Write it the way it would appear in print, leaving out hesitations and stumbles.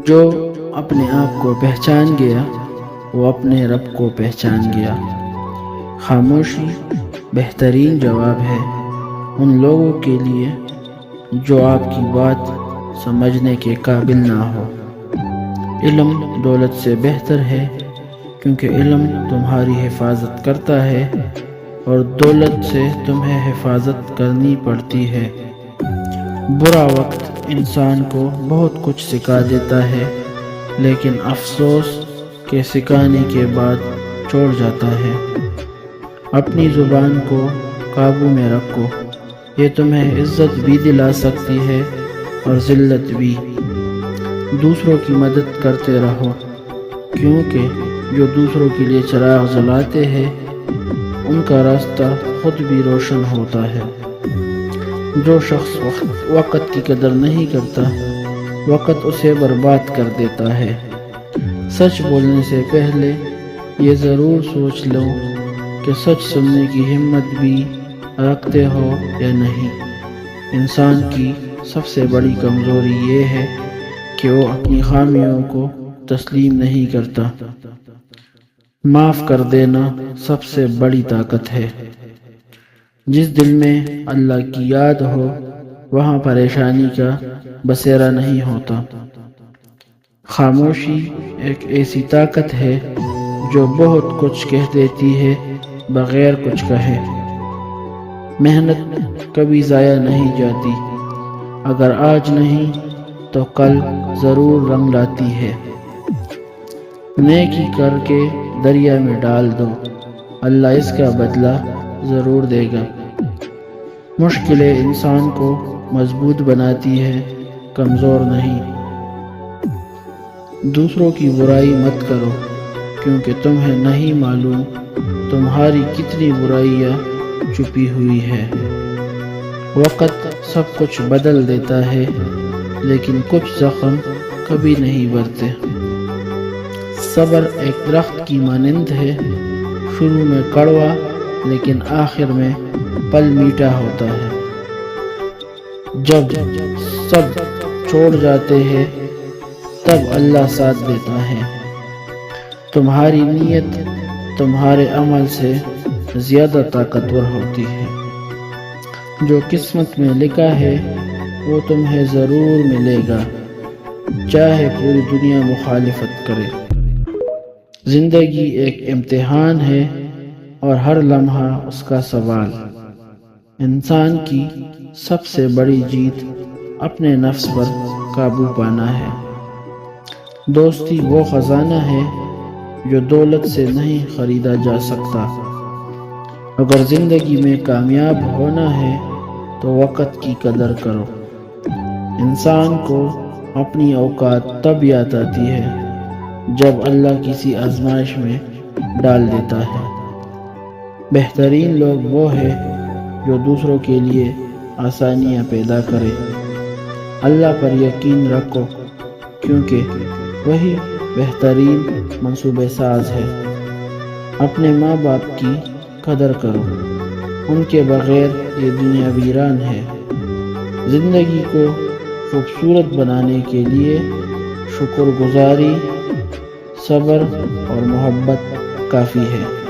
جو اپنے آپ کو پہچان گیا وہ اپنے رب کو پہچان گیا۔ خاموشی بہترین جواب ہے ان لوگوں کے لیے جو آپ کی بات سمجھنے کے قابل نہ ہو۔ علم دولت سے بہتر ہے کیونکہ علم تمہاری حفاظت کرتا ہے اور دولت سے تمہیں حفاظت کرنی پڑتی ہے۔ برا وقت انسان کو بہت کچھ سکھا دیتا ہے لیکن افسوس کہ سکھانے کے بعد چھوڑ جاتا ہے۔ اپنی زبان کو قابو میں رکھو، یہ تمہیں عزت بھی دلا سکتی ہے اور ذلت بھی۔ دوسروں کی مدد کرتے رہو کیونکہ جو دوسروں کے لیے چراغ جلاتے ہیں ان کا راستہ خود بھی روشن ہوتا ہے۔ جو شخص وقت کی قدر نہیں کرتا وقت اسے برباد کر دیتا ہے۔ سچ بولنے سے پہلے یہ ضرور سوچ لو کہ سچ سننے کی ہمت بھی رکھتے ہو یا نہیں۔ انسان کی سب سے بڑی کمزوری یہ ہے کہ وہ اپنی خامیوں کو تسلیم نہیں کرتا۔ معاف کر دینا سب سے بڑی طاقت ہے۔ جس دل میں اللہ کی یاد ہو وہاں پریشانی کا بسیرا نہیں ہوتا۔ خاموشی ایک ایسی طاقت ہے جو بہت کچھ کہہ دیتی ہے بغیر کچھ کہے۔ محنت کبھی ضائع نہیں جاتی، اگر آج نہیں تو کل ضرور رنگ لاتی ہے۔ نیکی کر کے دریا میں ڈال دو، اللہ اس کا بدلہ ضرور دے گا۔ مشکلیں انسان کو مضبوط بناتی ہے، کمزور نہیں۔ دوسروں کی برائی مت کرو کیونکہ تمہیں نہیں معلوم تمہاری کتنی برائیاں چھپی ہوئی ہے۔ وقت سب کچھ بدل دیتا ہے لیکن کچھ زخم کبھی نہیں بھرتے۔ صبر ایک درخت کی مانند ہے، شروع میں کڑوا لیکن آخر میں پل میٹھا ہوتا ہے۔ جب سب چھوڑ جاتے ہیں تب اللہ ساتھ دیتا ہے۔ تمہاری نیت تمہارے عمل سے زیادہ طاقتور ہوتی ہے۔ جو قسمت میں لکھا ہے وہ تمہیں ضرور ملے گا، چاہے پوری دنیا مخالفت کرے۔ زندگی ایک امتحان ہے اور ہر لمحہ اس کا سوال۔ انسان کی سب سے بڑی جیت اپنے نفس پر قابو پانا ہے۔ دوستی وہ خزانہ ہے جو دولت سے نہیں خریدا جا سکتا۔ اگر زندگی میں کامیاب ہونا ہے تو وقت کی قدر کرو۔ انسان کو اپنی اوقات تب یاد آتی ہے جب اللہ کسی آزمائش میں ڈال دیتا ہے۔ بہترین لوگ وہ ہیں جو دوسروں کے لیے آسانیاں پیدا کرے۔ اللہ پر یقین رکھو کیونکہ وہی بہترین منصوبے ساز ہے۔ اپنے ماں باپ کی قدر کرو، ان کے بغیر یہ دنیا ویران ہے۔ زندگی کو خوبصورت بنانے کے لیے شکر گزاری، صبر اور محبت کافی ہے۔